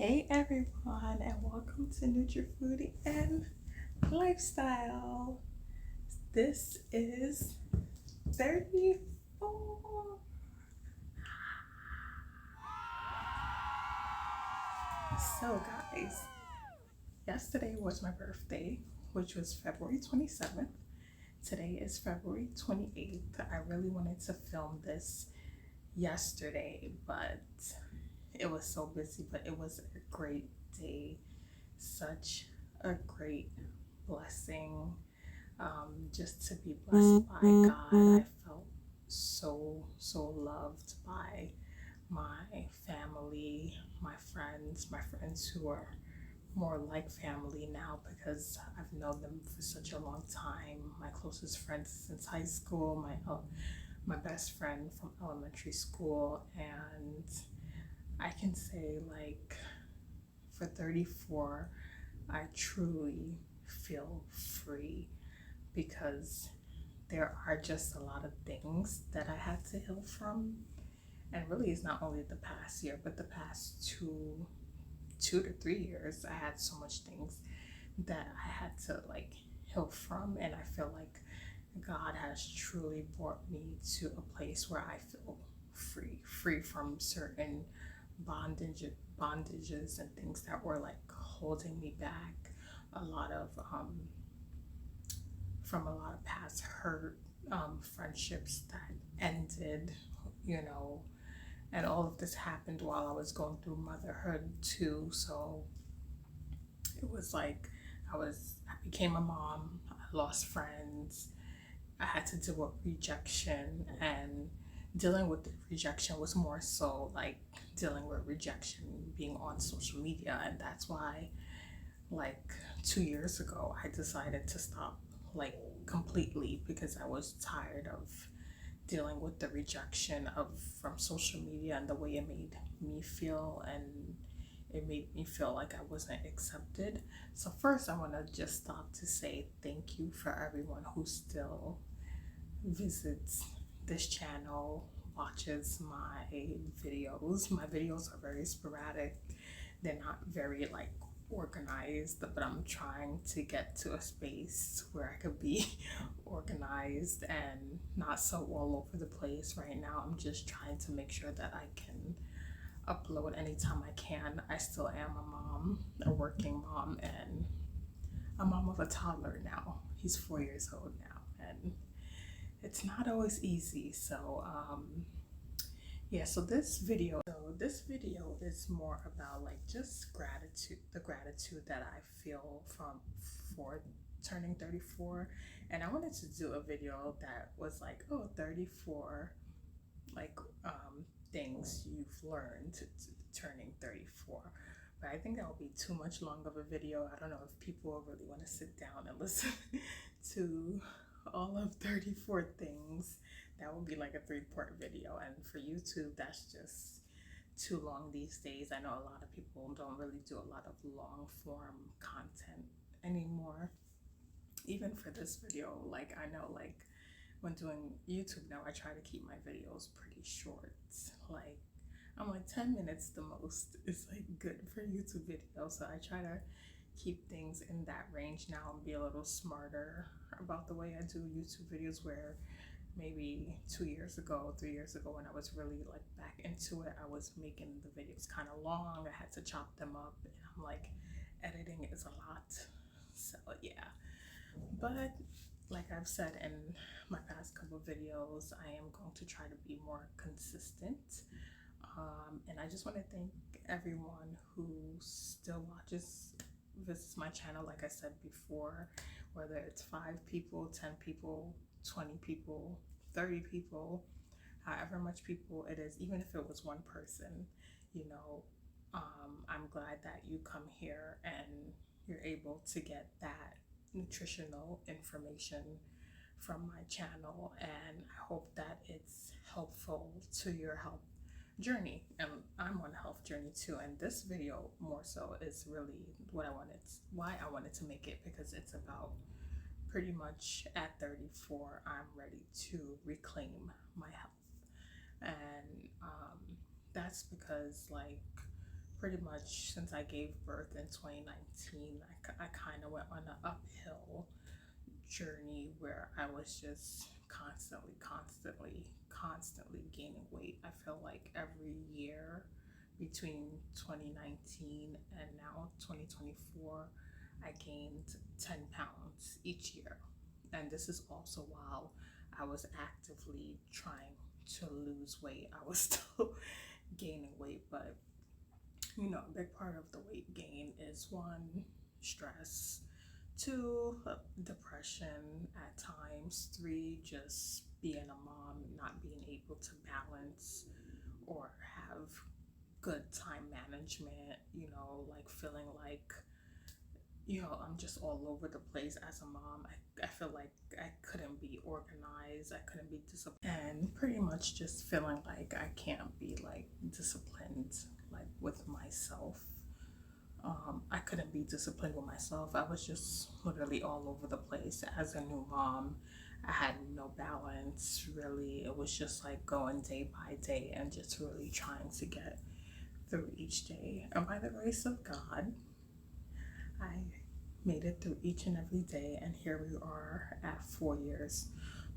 Hey everyone, and welcome to NutriFoodie and Lifestyle. This is 34. So, guys, yesterday was my birthday, which was February 27th. Today is February 28th. I really wanted to film this yesterday, but it was so busy. But it was a great day, such a great blessing. Just to be blessed by God. I felt so loved by my family, my friends who are more like family now because I've known them for such a long time. My closest friends since high school, my best friend from elementary school, and I can say like for 34, I truly feel free because there are just a lot of things that I had to heal from. And really, it's not only the past year, but the past two to 3 years. I had so much things that I had to like heal from, and I feel like God has truly brought me to a place where I feel free from certain bondages and things that were like holding me back. A lot of from a lot of past hurt, friendships that ended, you know, and all of this happened while I was going through motherhood too. So it was like I became a mom, I lost friends, I had to deal with rejection, and dealing with the rejection was more so like dealing with rejection being on social media. And that's why like 2 years ago I decided to stop like completely because I was tired of dealing with the rejection of from social media and the way it made me feel, and it made me feel like I wasn't accepted. So first I want to just stop to say thank you for everyone who still visits this channel, watches my videos. My videos are very sporadic. They're not very like organized, but I'm trying to get to a space where I could be organized and not so all over the place right now. I'm just trying to make sure that I can upload anytime I can. I still am a mom, a working mom, and a mom of a toddler now. He's 4 years old now, and it's not always easy. Yeah, this video is more about like just gratitude, the gratitude that I feel from for turning 34. And I wanted to do a video that was like, oh, 34, like things you've learned turning 34. But I think that will be too much long of a video. I don't know if people really want to sit down and listen to all of 34 things. That would be like a three-part video, and for YouTube that's just too long these days. I know a lot of people don't really do a lot of long form content anymore. Even for this video, like I know like when doing YouTube now, I try to keep my videos pretty short. Like I'm like 10 minutes the most is like good for YouTube videos. So I try to keep things in that range now and be a little smarter about the way I do YouTube videos, where maybe 2 years ago, 3 years ago, when I was really like back into it, I was making the videos kind of long. I had to chop them up, and I'm like, editing is a lot. So yeah, but like I've said in my past couple videos, I am going to try to be more consistent. And I just want to thank everyone who still visits my channel. Like I said before, whether it's 5 people, 10 people, 20 people, 30 people, however much people it is, even if it was one person, you know, I'm glad that you come here and you're able to get that nutritional information from my channel, and I hope that it's helpful to your health journey. And I'm on a health journey too, and this video more so is really why I wanted to make it, because it's about pretty much at 34 I'm ready to reclaim my health. And that's because like pretty much since I gave birth in 2019, I kind of went on an uphill journey where I was just constantly gaining weight. I feel like every year between 2019 and now 2024, I gained 10 pounds each year. And this is also while I was actively trying to lose weight. I was still gaining weight, but a big part of the weight gain is one, stress, two, depression at times, three, just being a mom, not being able to balance or have good time management, like feeling like, I'm just all over the place as a mom. I feel like I couldn't be organized, I couldn't be disciplined, and pretty much just feeling like I can't be like disciplined like with myself. I couldn't be disciplined with myself. I was just literally all over the place as a new mom. I had no balance really. It was just like going day by day and just really trying to get through each day. And by the grace of God, I made it through each and every day, and here we are at 4 years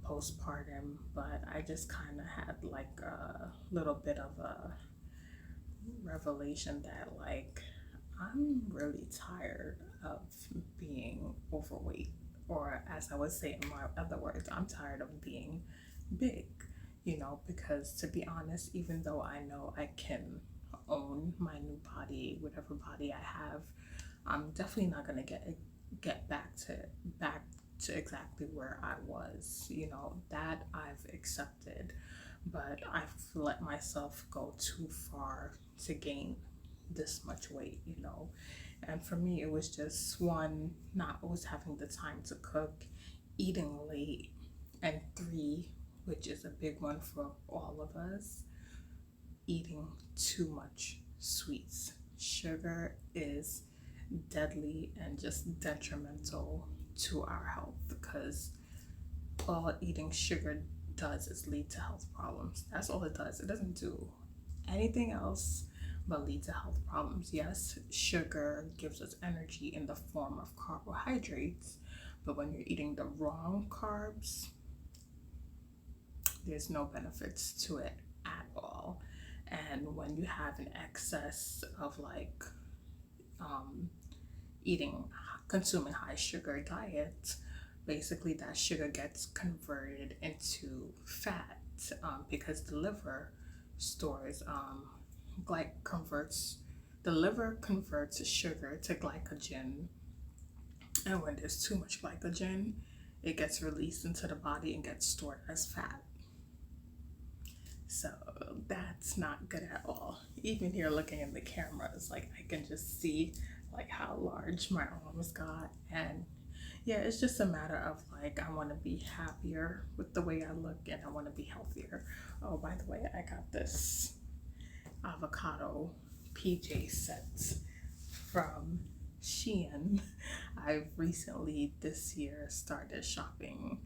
postpartum. But I just kind of had like a little bit of a revelation that like I'm really tired of being overweight, or as I would say in my other words, I'm tired of being big, because to be honest, even though I know I can own my new body, whatever body I have, I'm definitely not gonna get back to exactly where I was, that I've accepted, but I've let myself go too far to gain this much weight, And for me, it was just one, not always having the time to cook, eating late, and three, which is a big one for all of us, eating too much sweets. Sugar is deadly and just detrimental to our health because all eating sugar does is lead to health problems. That's all it does. It doesn't do anything else but lead to health problems. Yes, sugar gives us energy in the form of carbohydrates, but when you're eating the wrong carbs, there's no benefits to it at all. And when you have an excess of like consuming high sugar diet, basically that sugar gets converted into fat, because the liver stores converts the liver converts sugar to glycogen, and when there's too much glycogen, it gets released into the body and gets stored as fat. So that's not good at all. Even here looking in the camera, it's like I can just see like how large my arms got. And yeah, it's just a matter of like I want to be happier with the way I look and I want to be healthier. Oh, by the way, I got this avocado PJ set from Shein. I've recently this year started shopping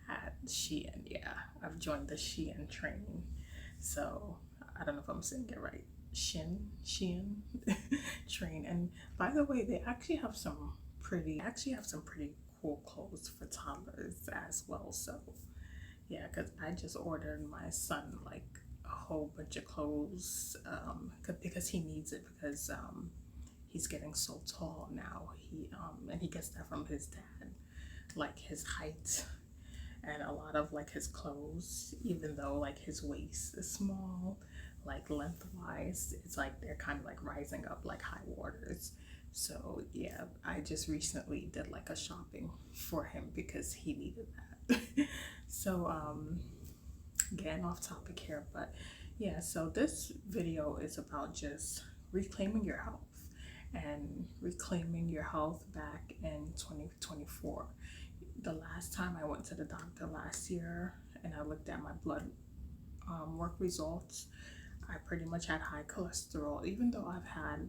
at Shein. Yeah, I've joined the Shein train. So I don't know if I'm saying it right. Shein train. And by the way, they actually have some pretty cool clothes for toddlers as well. So yeah, because I just ordered my son like a whole bunch of clothes, because he needs it, because he's getting so tall now. And he gets that from his dad, like his height and a lot of like his clothes, even though like his waist is small, like lengthwise, it's like they're kind of like rising up like high waters. So yeah, I just recently did like a shopping for him because he needed that. So getting off topic here, but yeah, so this video is about just reclaiming your health and reclaiming your health back in 2024. The last time I went to the doctor last year and I looked at my blood work results, I pretty much had high cholesterol, even though I've had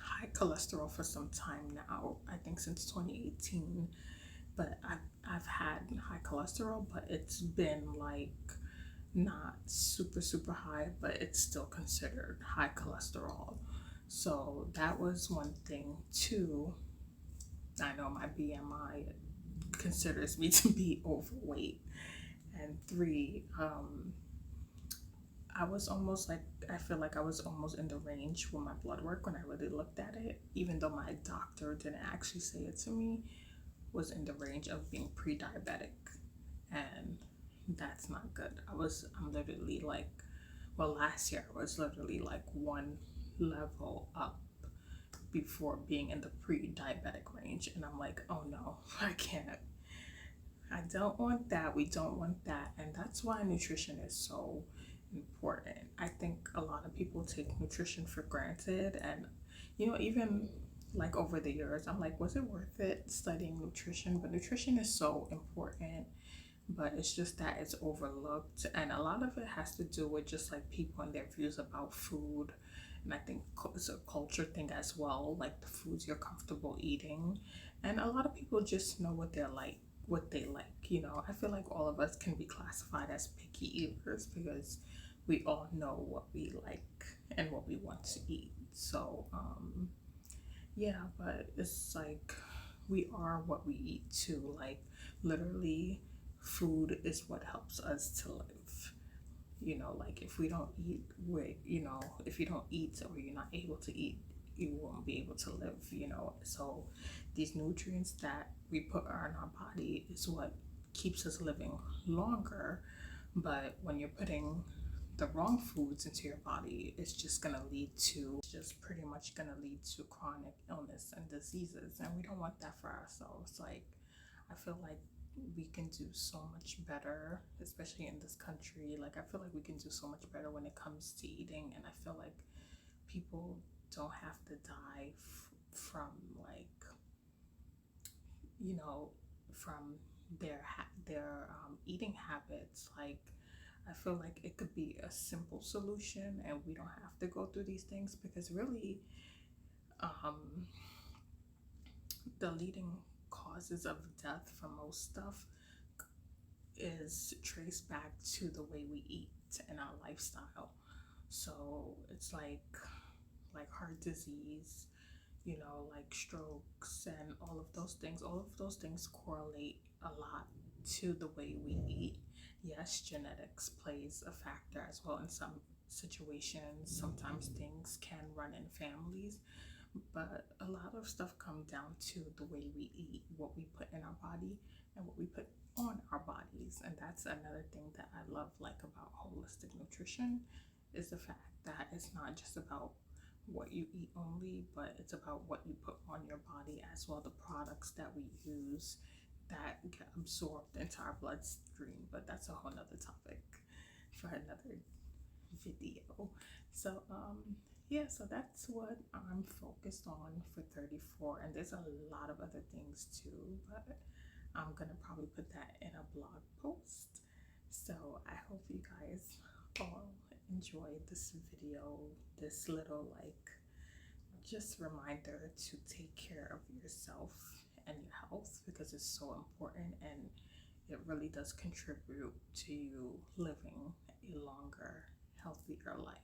high cholesterol for some time now, I think since 2018. But I've had high cholesterol, but it's been like not super high, but it's still considered high cholesterol. So that was one thing. Two, I know my BMI considers me to be overweight. And three, I was almost like, I feel like I was almost in the range with my blood work when I really looked at it, even though my doctor didn't actually say it to me, was in the range of being pre-diabetic. And that's not good. I'm literally like, well, last year I was literally like one level up before being in the pre-diabetic range. And I'm like, oh no, I can't. I don't want that. We don't want that. And that's why nutrition is so important. I think a lot of people take nutrition for granted. And, even like over the years, I'm like, was it worth it studying nutrition? But nutrition is so important, but it's just that it's overlooked. And a lot of it has to do with just like people and their views about food. And I think it's a culture thing as well, like the foods you're comfortable eating. And a lot of people just know what they like. I feel like all of us can be classified as picky eaters because we all know what we like and what we want to eat. So, yeah, but it's like we are what we eat too. Like, literally, food is what helps us to live. Like if we don't eat, if you don't eat or you're not able to eat, you won't be able to live. So these nutrients that we put in our body is what keeps us living longer. But when you're putting the wrong foods into your body, it's just pretty much gonna lead to chronic illness and diseases. And we don't want that for ourselves. Like, I feel like we can do so much better, especially in this country. Like, I feel like we can do so much better when it comes to eating. And I feel like people don't have to die from like, you know, from their eating habits. Like, I feel like it could be a simple solution, and we don't have to go through these things because really, um, the leading causes of death for most stuff is traced back to the way we eat and our lifestyle. So it's like heart disease, like strokes and all of those things correlate a lot to the way we eat. Yes, genetics plays a factor as well in some situations. Sometimes things can run in families, but a lot of stuff comes down to the way we eat, what we put in our body, and what we put on our bodies. And that's another thing that I love like about holistic nutrition is the fact that it's not just about what you eat only, but it's about what you put on your body as well, the products that we use that get absorbed into our bloodstream. But that's a whole nother topic for another video. So yeah, so that's what I'm focused on for 34, and there's a lot of other things too, but I'm gonna probably put that in a blog post. So I hope you guys all enjoyed this video, this little like just reminder to take care of yourself and your health because it's so important, and it really does contribute to you living a longer, healthier life.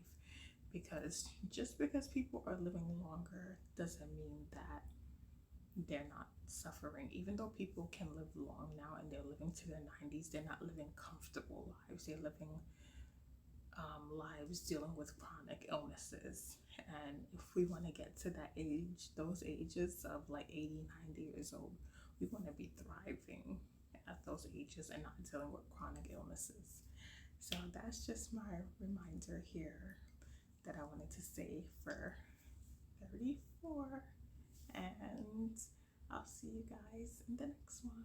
Because just because people are living longer doesn't mean that they're not suffering. Even though people can live long now and they're living to their 90s, they're not living comfortable lives. They're living lives dealing with chronic illnesses. And if we want to get to that age, those ages of like 80, 90 years old, we want to be thriving at those ages and not dealing with chronic illnesses. So that's just my reminder here that I wanted to say for 34. And I'll see you guys in the next one.